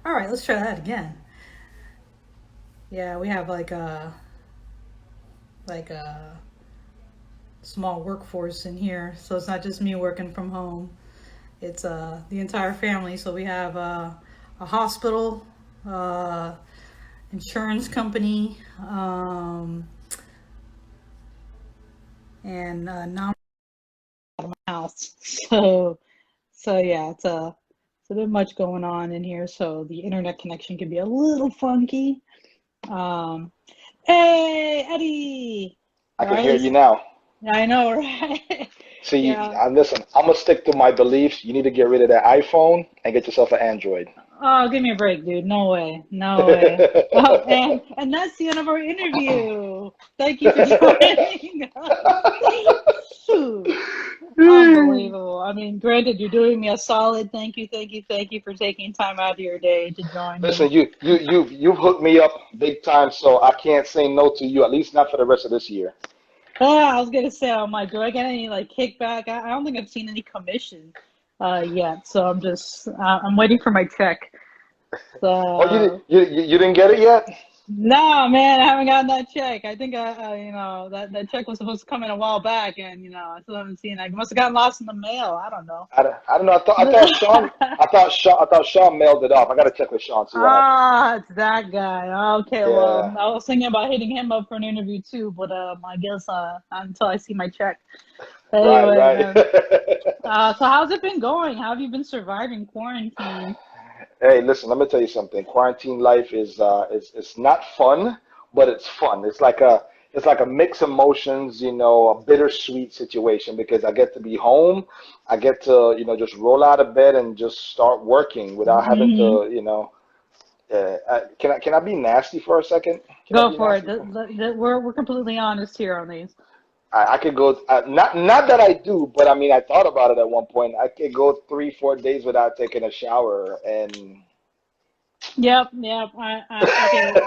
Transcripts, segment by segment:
All right, let's try that again. Yeah, we have like a small workforce in here, so it's not just me working from home. It's the entire family. So we have a hospital, uh, insurance company, and non house. So yeah, it's a bit much going on in here. So the internet connection can be a little funky. Um, hey, Eddie. I All can right, hear you now. I know, right? See, Yeah. listen, I'm gonna stick to my beliefs. You need to get rid of that iPhone and get yourself an Android. Oh, give me a break, dude. No way. No way. Oh, and that's the end of our interview. Thank you for joining us. Shoot. Unbelievable. I mean, granted, you're doing me a solid. Thank you, thank you, thank you for taking time out of your day to join me. Listen, you've hooked me up big time, so I can't say no to you. At least not for the rest of this year. I was gonna say, oh my, do I get any like kickback? I don't think I've seen any commission yet, so I'm waiting for my check. Oh, So you didn't get it yet? no, man, I haven't gotten that check. I think that check was supposed to come in a while back, and I still haven't seen it. I must have gotten lost in the mail. I don't know. I don't know. I thought Sean mailed it off. I gotta check with Sean, see what happened. Ah, it's that guy. Okay, well, Yeah, I was thinking about hitting him up for an interview too, but I guess until I see my check. right, Anyway, right. man. So how's it been going? How have you been surviving quarantine? Hey, listen, let me tell you something. Quarantine life is it's not fun, but it's fun. It's like a mixed emotions, a bittersweet situation because I get to be home. I get to, just roll out of bed and just start working without having Hmm. to, can I be nasty for a second? Can I Go be for it. nasty for? We're completely honest here on these. I could go not that I do, but I mean I thought about it at one point. I could go 3, 4 days without taking a shower and Yep, yep. Okay.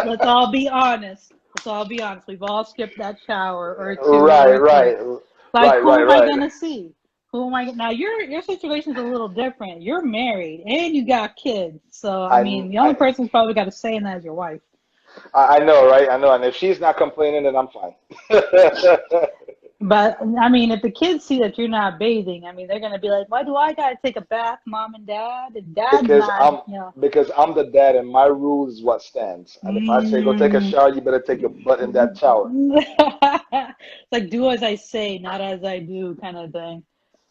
Let's all be honest. Let's all be honest. We've all skipped that shower or two right, or three. right, Like, right, who right, am I right. gonna see? Who am I? Now, your situation's a little different. You're married and you got kids. So, I I, mean, the only I, person who's probably got a say in that is your wife. I know, right? I know. And if she's not complaining, then I'm fine. But I mean, if the kids see that you're not bathing, I mean, they're gonna be like, "Why do I gotta take a bath, mom and dad? And dad's because not, I'm you know." because I'm the dad, and my rule is what stands. And if I say go take a Mm. shower, you better take your butt in that shower. It's like do as I say, not as I do, kind of thing.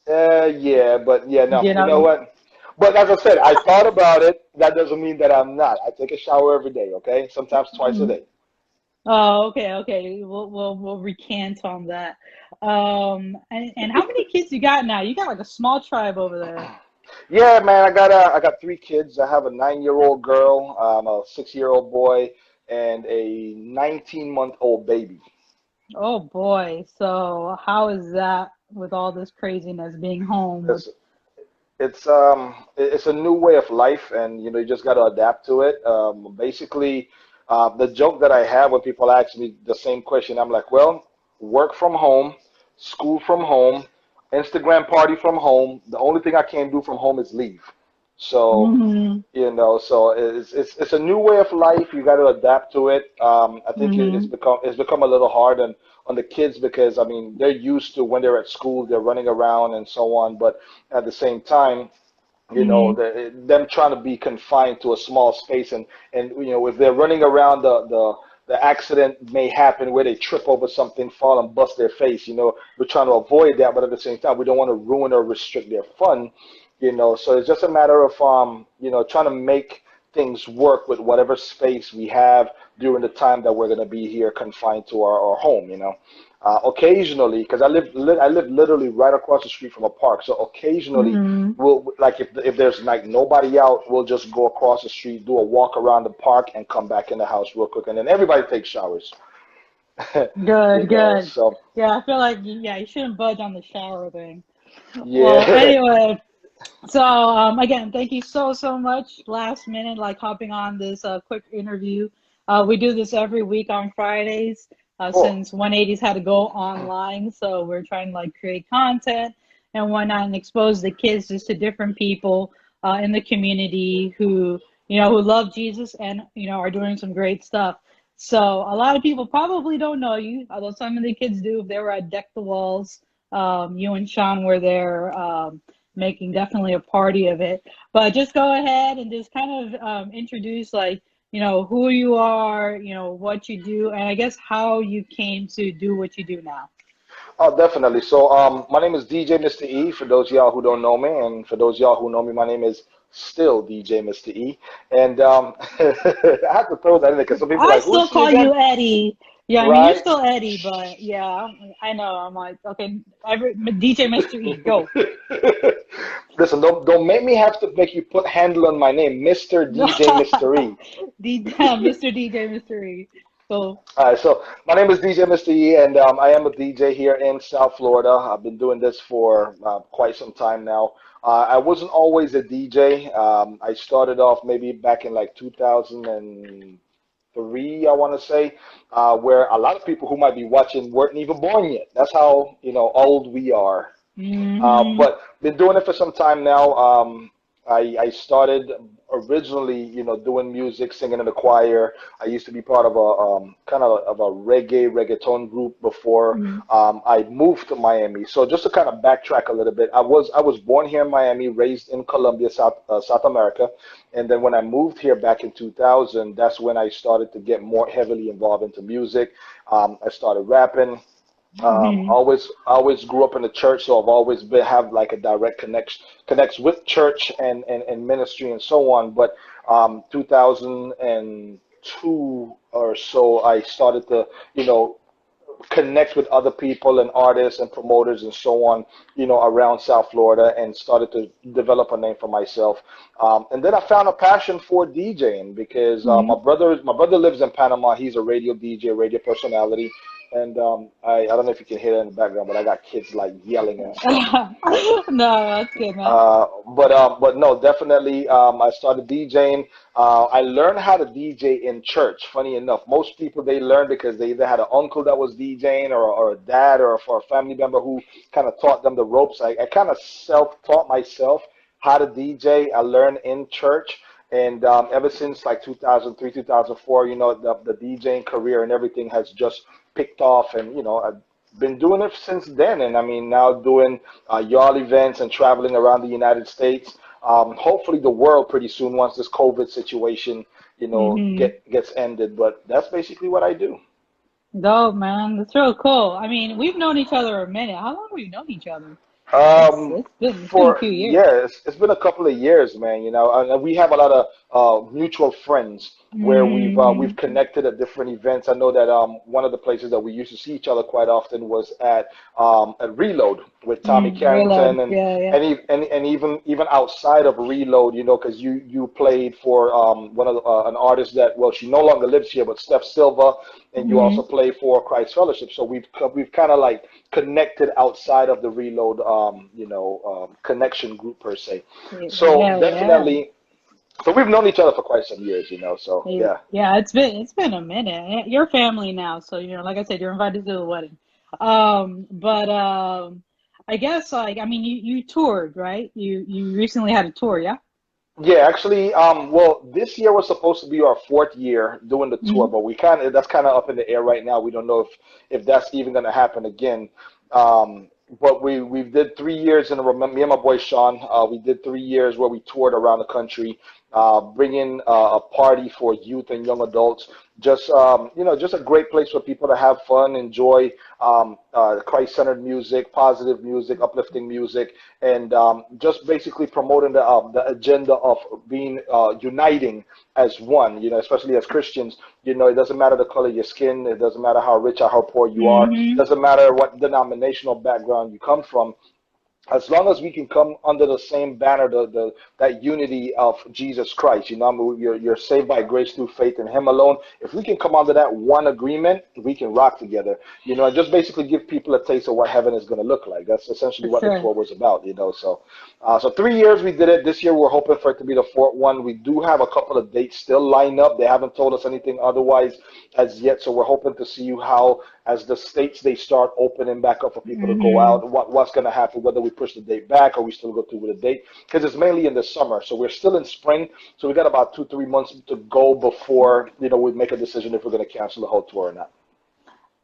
Yeah, but yeah, no. You You know know. what? But as I said, I thought about it. That doesn't mean that I'm not. I take a shower every day. Okay, sometimes twice a Mm. day. Oh, okay, okay. We'll recant on that. And how many kids you got now? You got like a small tribe over there. Yeah, man, I got 3 kids. I have a 9-year-old girl, a 6-year-old boy, and a 19-month-old baby. Oh boy. So how is that with all this craziness being home with? It's it's a new way of life, and you just got to adapt to it. Basically, the joke that I have when people ask me the same question, I'm like, well, work from home, school from home, Instagram party from home. The only thing I can't do from home is leave. So, Hmm. so it's a new way of life. You got to adapt to it. I think Hmm. it's become a little hard on the kids because I mean they're used to when they're at school, they're running around and so on. But at the same time, Hmm. them trying to be confined to a small space and if they're running around the accident may happen where they trip over something, fall and bust their face. We're trying to avoid that, but at the same time, we don't want to ruin or restrict their fun. So it's just a matter of trying to make things work with whatever space we have during the time that we're going to be here confined to our home. Occasionally, because I live literally right across the street from a park, so occasionally Hmm. we'll like if there's like nobody out, we'll just go across the street, do a walk around the park, and come back in the house real quick, and then everybody takes showers. Good, good. So Yeah, I feel like yeah, you shouldn't budge on the shower thing. Well, yeah. anyway, so again, thank you so much. Last minute, like hopping on this quick interview. We do this every week on Fridays Cool. since 180's had to go online. So we're trying to like create content and whatnot and expose the kids just to different people in the community who who love Jesus and, are doing some great stuff. So a lot of people probably don't know you, although some of the kids do. If they were at Deck the Walls, you and Sean were there, making definitely a party of it. But just go ahead and just kind of introduce, like, who you are, what you do, and I guess how you came to do what you do now. Oh, definitely. So, my name is DJ Mr. E. For those of y'all who don't know me, and for those of y'all who know me, my name is still DJ Mr. E. And I have to throw that in there because some people are I like, "Who's still she call again?" you Eddie. Yeah, I mean, you're Right? still Eddie, but yeah, I know. I'm like, okay, DJ Mr. E, go. Listen, don't make me have to make you put handle on my name, Mr. DJ Mr. E. Mr. DJ Mr. E. So, All right, so my name is DJ Mr. E, and I am a DJ here in South Florida. I've been doing this for quite some time now. I wasn't always a DJ. I started off maybe back in like 2003, I want to say, where a lot of people who might be watching weren't even born yet. That's how, old we are. hmm But been doing it for some time now. I started originally, doing music, singing in the choir. I used to be part of a kind of a reggaeton group before I moved to Miami. So just to kind of backtrack a little bit, I was born here in Miami, raised in Colombia, South America, and then when I moved here back in 2000, that's when I started to get more heavily involved into music. I started rapping. hmm Always grew up in the church, so I've always been have like a direct connects with church and ministry and so on. But 2002 or so, I started to, you know, connect with other people and artists and promoters and so on, around South Florida and started to develop a name for myself. And then I found a passion for DJing because hmm my brother lives in Panama. He's a radio DJ, radio personality. And I don't know if you can hear that in the background, but I got kids like yelling and stuff. No, that's good, man. But no, definitely. I started DJing. I learned how to DJ in church. Funny enough, most people they learn because they either had an uncle that was DJing or a dad or for a family member who kind of taught them the ropes. I kind of self-taught myself how to DJ. I learned in church. And ever since like 2003, 2004, the DJing career and everything has just picked off. And, I've been doing it since then. And I mean, now doing y'all events and traveling around the United States. Hopefully the world pretty soon once this COVID situation, hmm gets ended. But that's basically what I do. Dope, man. That's real cool. I mean, we've known each other a minute. How long have we known each other? It's Um, it's been it's been a for few years. yeah, it's been a couple of years, man. And we have a lot of mutual friends where we've hmm connected at different events. I know that one of the places that we used to see each other quite often was at Reload with Tommy Reload. Carrington, and Yeah, yeah. and even outside of Reload, because you played for one of an artist that, well, she no longer lives here, but Steph Silva, and you also hmm play for Christ Fellowship. So we've kind of like connected outside of the Reload, connection group per se. So Yeah, yeah. definitely, so we've known each other for quite some years, So yeah. Yeah, it's been a minute. You're family now, so like I said, you're invited to the wedding. But I guess, like, I mean, you toured, right? You recently had a tour, yeah? Yeah, actually, well, this year was supposed to be our fourth year doing the tour, hmm but we kind of that's kind of up in the air right now. We don't know if that's even going to happen again. Um, but we did 3 years in a row. Me and my boy Sean, we did 3 years where we toured around the country, bringing a party for youth and young adults. Just a great place for people to have fun, enjoy Christ-centered music, positive music, uplifting music, and just basically promoting the agenda of being uniting as one. Especially as Christians. It doesn't matter the color of your skin. It doesn't matter how rich or how poor you are. It hmm doesn't matter what denominational background you come from, as long as we can come under the same banner, that unity of Jesus Christ. I mean, you're saved by grace through faith in Him alone. If we can come under that one agreement, we can rock together. And just basically give people a taste of what heaven is going to look like. That's essentially For what the sure. tour was about. So 3 years we did it. This year we're hoping for it to be the fourth one. We do have a couple of dates still lined up. They haven't told us anything otherwise as yet. So we're hoping to see how as the states they start opening back up for people to go Hmm. out, what's going to happen, whether we push the date back or we still go through with the date, because it's mainly in the summer. So we're still in spring, so we got about 2 3 months to go before we make a decision if we're going to cancel the whole tour or not.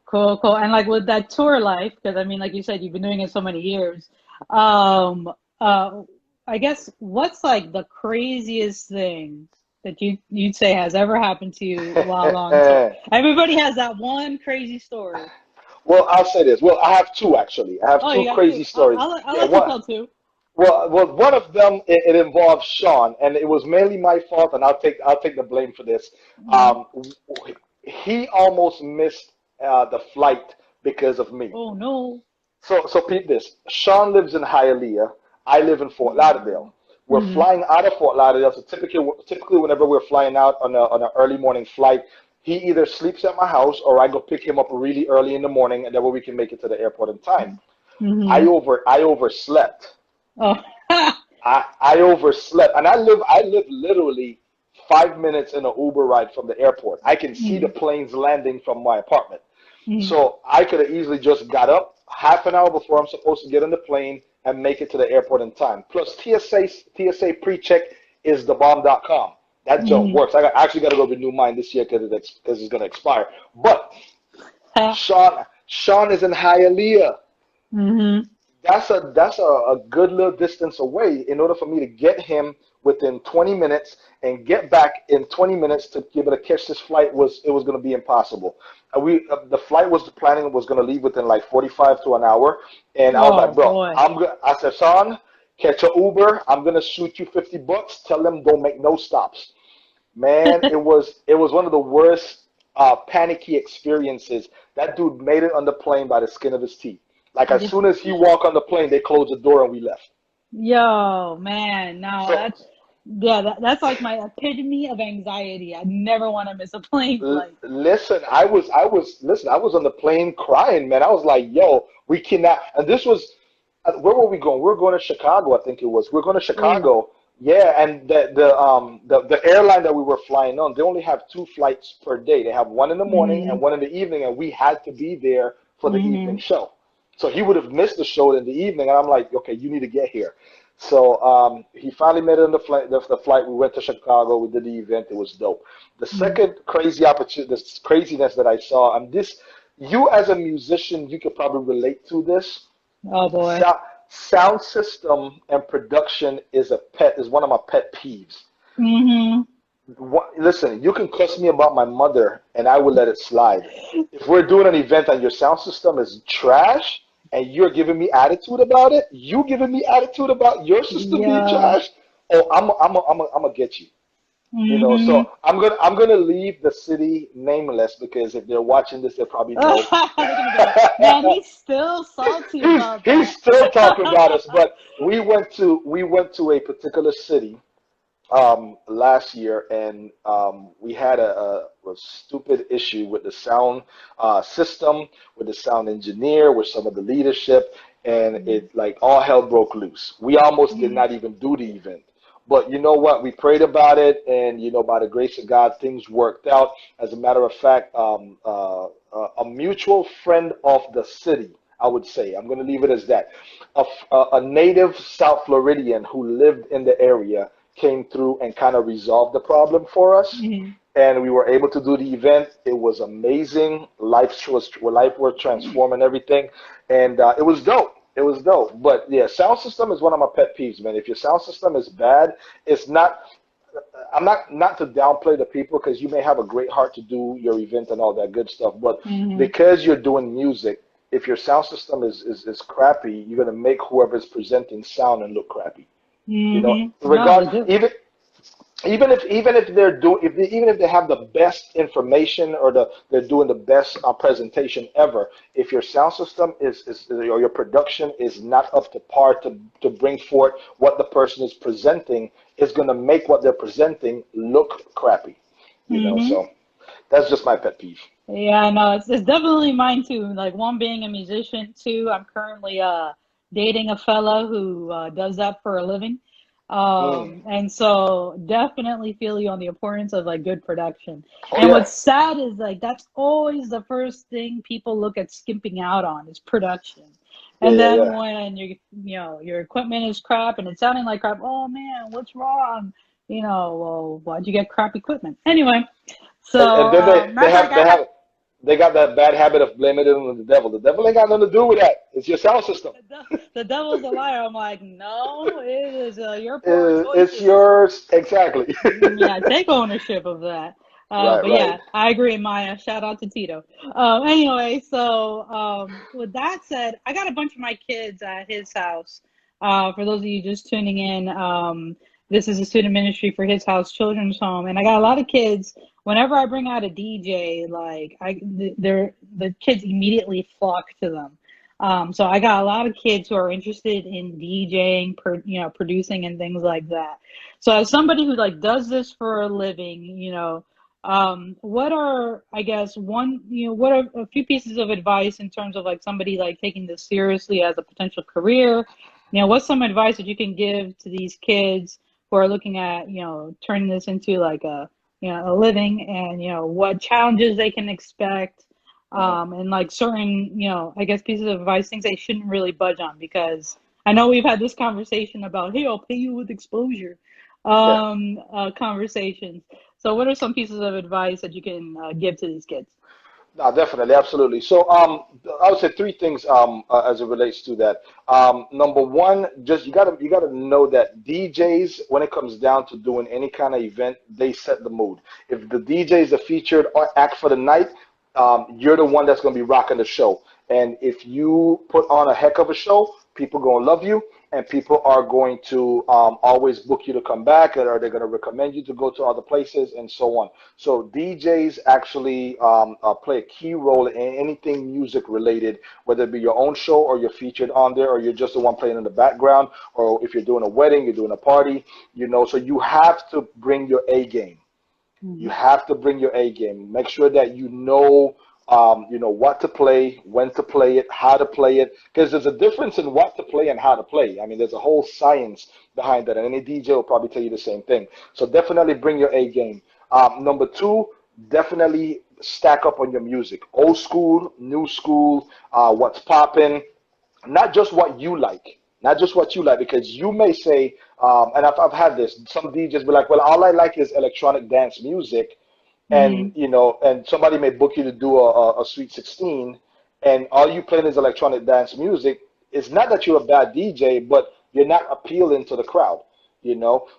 Cool, cool. And like with that tour life, because I mean, like you said, you've been doing it so many years. Um, uh, I guess what's like the craziest thing that you'd say has ever happened to you while on tour? Everybody has that one crazy story. Well, I'll say this. Well, I have two actually. I have Oh, two you got two. crazy stories. I'll Yeah, let you one. tell two. Well, one of them it involves Sean, and it was mainly my fault, and I'll take the blame for this. Hmm. Um, he almost missed the flight because of me. Oh no. So peep this. Sean lives in Hialeah. I live in Fort Lauderdale. We're Hmm. flying out of Fort Lauderdale. So typically whenever we're flying out on an early morning flight, he either sleeps at my house or I go pick him up really early in the morning, and that way we can make it to the airport in time. Hmm. I overslept. Oh. I overslept, and I live literally 5 minutes in an Uber ride from the airport. I can see the Hmm. planes landing from my apartment. Hmm. So I could have easily just got up half an hour before I'm supposed to get on the plane and make it to the airport in time. Plus TSA pre-check is thebomb.com. That junk Hmm. works. I actually got to go renew mine this year because it's going to expire. But Sean is in Hialeah. Hmm. That's a good little distance away. In order for me to get him within 20 minutes and get back in 20 minutes to be able to catch this flight was going to be impossible. The flight was planning was going to leave within like 45 to an hour, and I was Oh like, bro, boy. I said, Sean, catch a Uber. I'm gonna shoot you $50. Tell them don't make no stops. Man, it was one of the worst panicky experiences. That dude made it on the plane by the skin of his teeth. Like as Yeah. soon as he walked on the plane, they closed the door and we left. Yo, man, no, So that's like my epitome of anxiety. I never want to miss a plane flight. listen, I was on the plane crying, man. I was like, yo, we cannot. And this was where were we going? We were going to Chicago, I think it was. We are going to Ooh. Chicago. Yeah, and the airline that we were flying on, they only have two flights per day. They have one in the morning and Hmm. one in the evening, and we had to be there for the evening Hmm. show. So he would have missed the show in the evening, and I'm like, okay, you need to get here. So he finally made it on the flight. The flight. We went to Chicago. We did the event. It was dope. The second crazy opportunity, this craziness that I saw, and this, you as a musician, you could probably relate to this. Oh boy. Sound, sound system and production is one of my pet peeves. Hmm. Listen, you can cuss me about my mother, and I will let it slide. If we're doing an event and your sound system is trash, and you're giving me attitude about it, you giving me attitude about your system being Yeah. trash, oh, I'm gonna get you. Hmm. So I'm gonna leave the city nameless because if they're watching this, they probably know. They're gonna be like, man, he's still salty about He's that. still talking about us, but we went to a particular city last year, and we had a stupid issue with the sound system, with the sound engineer, with some of the leadership, and it like all hell broke loose. We almost did Mhm. not even do the event. But you know what? We prayed about it, and by the grace of God, things worked out. As a matter of fact, a mutual friend of the city, I would say, I'm going to leave it as that, a native South Floridian who lived in the area came through and kind of resolved the problem for us, Mhm. and we were able to do the event. It was amazing. Life was transformed and everything, and it was dope. It was dope. But yeah, sound system is one of my pet peeves, man. If your sound system is bad, it's not. I'm not to downplay the people because you may have a great heart to do your event and all that good stuff, but Mhm. because you're doing music, if your sound system is crappy, you're gonna make whoever's presenting sound and look crappy. Mhm. No, Regard they do. even if they're doing if they, even if they have the best information or they're doing the best presentation ever, if your sound system is or your production is not up to par to bring forth what the person is presenting, is going to make what they're presenting look crappy. Mhm. So that's just my pet peeve. Yeah, no, it's definitely mine too. Like one being a musician, two, I'm currently dating a fella who does that for a living. Mm. And so definitely feel you on the importance of like good production. Oh And yeah. what's sad is like that's always the first thing people look at skimping out on is production. Yeah, And yeah, then yeah. when your equipment is crap and it's sounding like crap, oh man, what's wrong? Well, why'd you get crap equipment? Anyway, And so then matter of fact, I had they got that bad habit of blaming it on the devil. The devil ain't got nothing to do with that. It's your sound system. the devil's a liar. I'm like, no, it is your poor It's choices. yours exactly. Yeah, take ownership of that. Right, But right. yeah, I agree, Maya. Shout out to Tito. Anyway, so with that said, I got a bunch of my kids at his house. For those of you just tuning in, this is a student ministry for his house, children's home, and I got a lot of kids. Whenever I bring out a DJ, like the kids immediately flock to them. So I got a lot of kids who are interested in DJing, producing and things like that. So as somebody who like does this for a living, what are, I guess, what are a few pieces of advice in terms of like somebody like taking this seriously as a potential career? What's some advice that you can give to these kids who are looking at, turning this into like a living, and what challenges they can expect, Hmm. and like certain, I guess pieces of advice, things they shouldn't really budge on, because I know we've had this conversation about, hey, I'll pay you with exposure, Yeah. conversations. So, what are some pieces of advice that you can give to these kids? No, definitely, absolutely. So, I would say three things as it relates to that. Number one, just you gotta know that DJs, when it comes down to doing any kind of event, they set the mood. If the DJ is the featured act for the night, you're the one that's gonna be rocking the show. And if you put on a heck of a show, people gonna love you, and people are going to always book you to come back, or they're gonna recommend you to go to other places, and so on. So DJs actually play a key role in anything music related, whether it be your own show or you're featured on there, or you're just the one playing in the background, or if you're doing a wedding, you're doing a party, So you have to bring your A game. You Hmm. have to bring your A game. Make sure that you know what to play, when to play it, how to play it, because there's a difference in what to play and how to play. I mean, there's a whole science behind that, and any DJ will probably tell you the same thing. So definitely bring your A game. Number two, definitely stack up on your music. Old school, new school, what's popping, not just what you like, not just what you like, because you may say, and I've had this, some DJs be like, well, all I like is electronic dance music, and Hmm. and somebody may book you to do a Sweet 16, and all you playing is electronic dance music. It's not that you're a bad DJ, but you're not appealing to the crowd.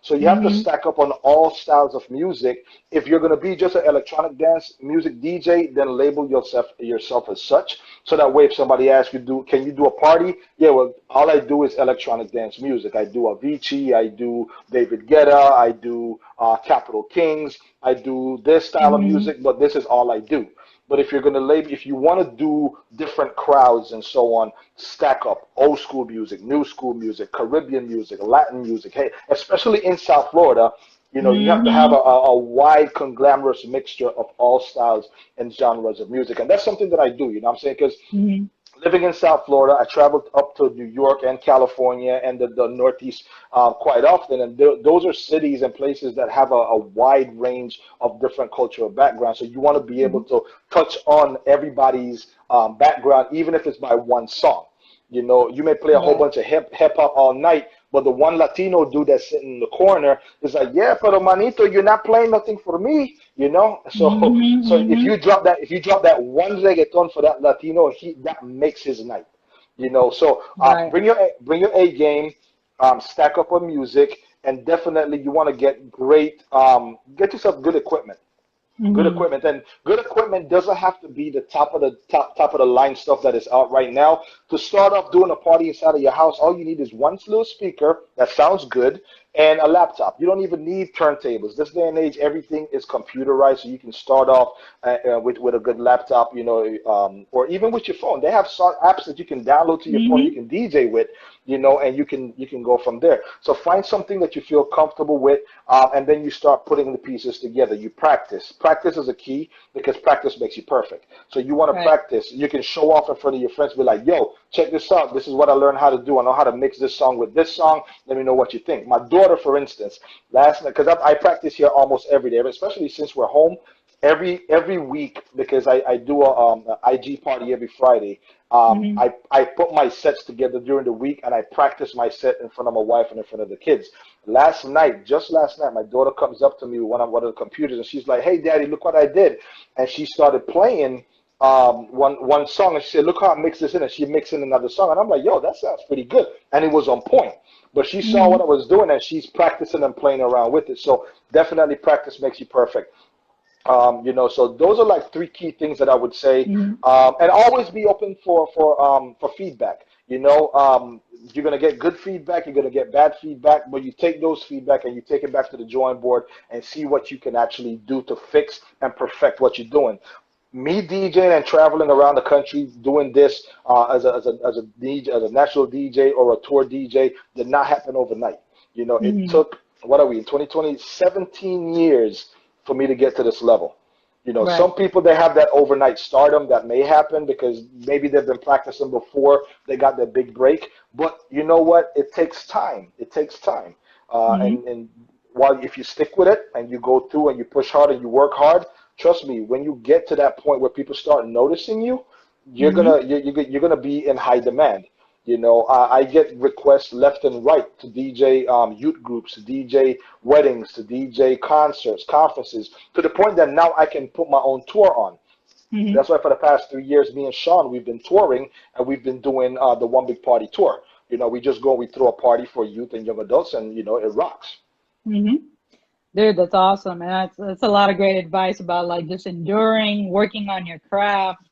So you have to Hmm. stack up on all styles of music. If you're going to be just an electronic dance music DJ, then label yourself as such, so that way if somebody asks you, can you do a party? Yeah, well, all I do is electronic dance music. I do Avicii, I do David Guetta, I do Capital Kings, I do this style of Hmm. music, but this is all I do. But if you're going to label, if you want to do different crowds and so on, stack up old school music, new school music, Caribbean music, Latin music. Hey, especially in South Florida, you have to have Hmm. a wide conglomerate mixture of all styles and genres of music. And that's something that I do, you know what I'm saying? Because Hmm. living in South Florida, I traveled up to New York and California and the Northeast quite often, and those are cities and places that have a wide range of different cultural backgrounds. So you want to be able Hmm. to touch on everybody's background, even if it's by one song. You may play a whole Right. bunch of hip hop all night, but the one Latino dude that's sitting in the corner is like, yeah, pero manito, you're not playing nothing for me, So Hmm. so if Hmm. you drop that one reggaeton for that Latino, that makes his night. So Right. bring your A game, stack up on music, and definitely you want to get yourself good equipment. Good Hmm. equipment, and good equipment doesn't have to be the top of the line stuff that is out right now. To start off doing a party inside of your house, all you need is one little speaker that sounds good and a laptop. You don't even need turntables. This day and age, everything is computerized, so you can start off with a good laptop, or even with your phone. They have some apps that you can download to your phone. You Hmm. can DJ with, and you can go from there. So find something that you feel comfortable with, and then you start putting the pieces together. You practice. Practice is a key, because practice makes you perfect. So you want to Right. practice. You can show off in front of your friends. Be like, yo, check this out. This is what I learned how to do. I know how to mix this song with this song. Let me know what you think. My daughter, for instance, last night, because I practice here almost every day, but especially since we're home, every week, because I do a IG party every Friday. Hmm. I put my sets together during the week, and I practice my set in front of my wife and in front of the kids. Last night, just last night, my daughter comes up to me with one of the computers, and she's like, "Hey, Daddy, look what I did!" And she started playing one song, and she said, "Look how I mixed this in," and she mixed in another song, and I'm like, "Yo, that sounds pretty good," and it was on point. But she saw what Hmm. I was doing, and she's practicing and playing around with it. So definitely, practice makes you perfect. So those are like three key things that I would say, Hmm. and always be open for feedback. You're gonna get good feedback, you're gonna get bad feedback, but you take those feedback and you take it back to the drawing board and see what you can actually do to fix and perfect what you're doing. Me DJing and traveling around the country doing this as a DJ, as a national DJ or a tour DJ did not happen overnight. It Hmm. took, what are we in 2020, 17 years for me to get to this level. Right. Some people, they have that overnight stardom that may happen because maybe they've been practicing before they got their big break. But you know what? It takes time. It takes time. Hmm. And while if you stick with it and you go through and you push hard and you work hard, trust me, when you get to that point where people start noticing you, Hmm. you're gonna be in high demand. I get requests left and right to DJ youth groups, to DJ weddings, to DJ concerts, conferences, to the point that now I can put my own tour on. Hmm. That's why for the past 3 years, me and Sean, we've been touring and we've been doing the One Big Party tour. We just go, we throw a party for youth and young adults, and it rocks. Hmm. Dude, that's awesome. And that's a lot of great advice about like just enduring, working on your craft.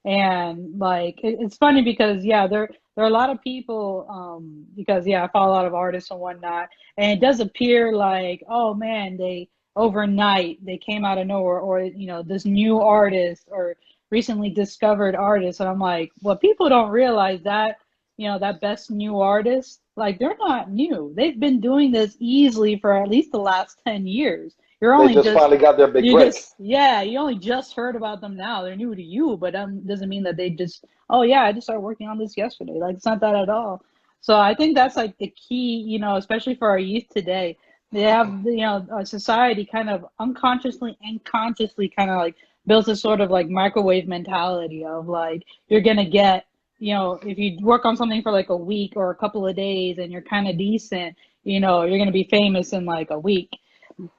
And like it's funny because yeah, there are a lot of people because yeah, I follow a lot of artists and whatnot, and it does appear like, oh man, they overnight they came out of nowhere, or this new artist or recently discovered artist. And I'm like, what people don't realize that that best new artist, like they're not new. They've been doing this easily for at least the last 10 years. You're They only just just finally got their big you break. just yeah, you only just heard about them now. They're new to you, but doesn't mean that they just, oh yeah, I just started working on this yesterday. Like it's not that at all. So I think that's like the key, especially for our youth today. They have, a society kind of unconsciously and consciously kind of like built a sort of like microwave mentality of like you're gonna get, if you work on something for like a week or a couple of days and you're kind of decent, you're gonna be famous in like a week.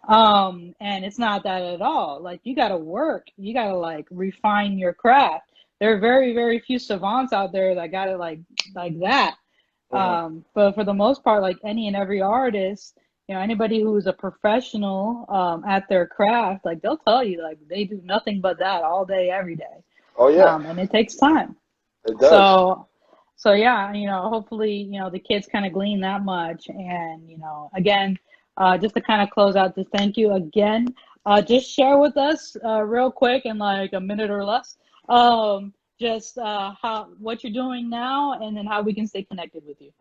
And it's not that at all. Like you gotta work, you gotta like refine your craft. There are very, very few savants out there that got it like that. Hmm. But for the most part, like any and every artist, anybody who's a professional at their craft, like they'll tell you like they do nothing but that all day, every day. Oh yeah, And it takes time. it does. So, so yeah, hopefully, the kids kind of glean that much. And, again, just to kind of close out, just thank you again. Just share with us, real quick in like a minute or less, just how what you're doing now, and then how we can stay connected with you.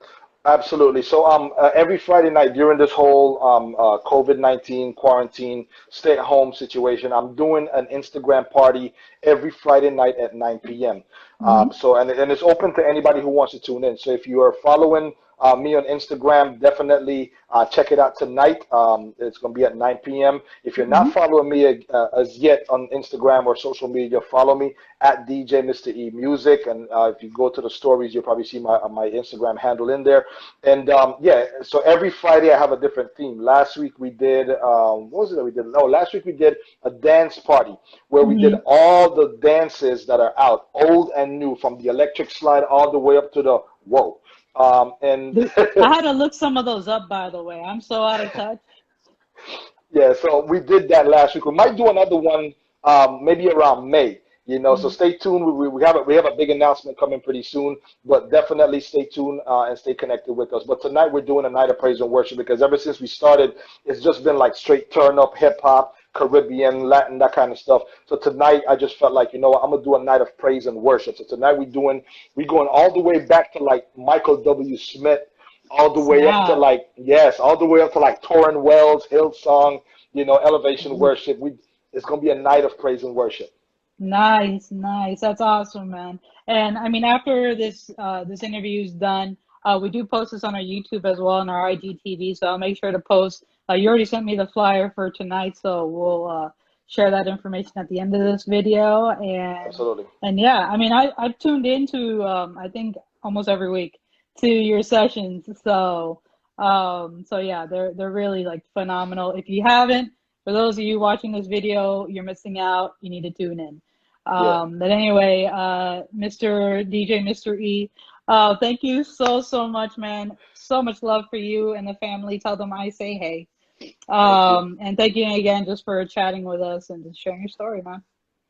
Absolutely. So every Friday night during this whole COVID-19 quarantine stay at home situation, I'm doing an Instagram party every Friday night at 9 p.m. Hmm. And it's open to anybody who wants to tune in. So if you are following me on Instagram, definitely check it out tonight. It's going to be at 9 p.m. If you're not Hmm. following me as yet on Instagram or social media, follow me at DJ Mr. E Music. And if you go to the stories, you'll probably see my Instagram handle in there. And yeah, so every Friday I have a different theme. Last week we did, what was it that we did? No, last week we did a dance party where we did Hmm. all the dances that are out, old and new, from the electric slide all the way up to the whoa. And I had to look some of those up, by the way. I'm so out of touch. yeah, so we did that last week. We might do another one maybe around May. So Hmm. stay tuned. We have a big announcement coming pretty soon, but definitely stay tuned and stay connected with us. But tonight we're doing a night of praise and worship because ever since we started, it's just been like straight turn up hip hop, Caribbean, Latin, that kind of stuff. So tonight I just felt like, I'm gonna do a night of praise and worship. So tonight we're going all the way back to like Michael W. Smith, all the way up to Snap. like, yes, all the way up to like Torrin Wells, Hillsong, Elevation Worship. It's gonna be a night of praise and worship. Nice, nice. That's awesome, man. And I mean, after this interview is done, We do post this on our YouTube as well and our IGTV, so I'll make sure to post. You already sent me the flyer for tonight, so we'll share that information at the end of this video. Absolutely. And yeah, I mean, I've tuned into I think almost every week to your sessions, so yeah, they're really like phenomenal. If you haven't, for those of you watching this video, you're missing out. You need to tune in. Yeah. But anyway, Mr. DJ, Mr. E, thank you so much, man. So much love for you and the family. Tell them I say hey. Thank you. And thank you again just for chatting with us and just sharing your story, man.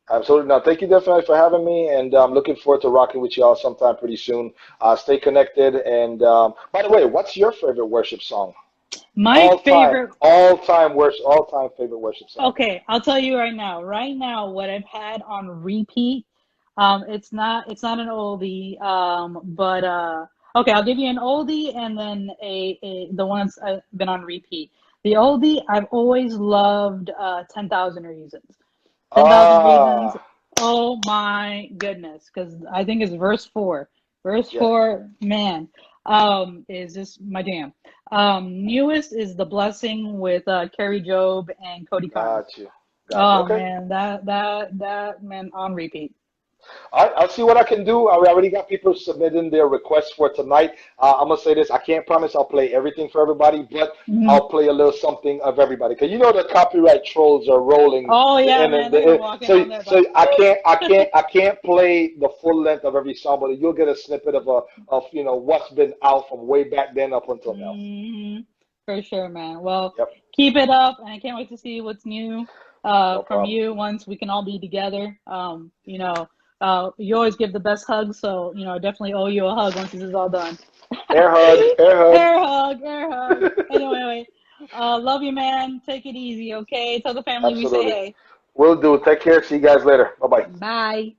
Absolutely. No, thank you definitely for having me, and I'm looking forward to rocking with y'all sometime pretty soon. Stay connected, and by the way, what's your favorite worship song? My favorite. All time favorite worship song. Okay, I'll tell you right now. Right now, what I've had on repeat, it's not an oldie, but okay, I'll give you an oldie and then the ones I've been on repeat. The oldie, I've always loved 10,000 Reasons. 10,000 Reasons. Ah, Oh my goodness, because I think it's verse 4. Verse yeah, 4, man, is just my jam. Newest is The Blessing with Carrie Job and Cody Carnes. got you, got you. Oh Okay. man, that man on repeat. All right, I'll see what I can do. I already got people submitting their requests for tonight. I'm gonna say this: I can't promise I'll play everything for everybody, but Mhm. I'll play a little something of everybody. Cause you know the copyright trolls are rolling Oh the yeah, internet. man, they're walking on there, So but I can't play the full length of every song, but you'll get a snippet of what's been out from way back then up until now. hmm for sure, man. Well, Yep, keep it up, and I can't wait to see what's new no from problem. you once we can all be together. You always give the best hugs, so I definitely owe you a hug once this is all done. Air hug, air hug. Air hug, air hug. Anyway, love you, man. Take it easy, okay? Tell the family we say Absolutely. hey. Will do. Take care. See you guys later. Bye bye. Bye.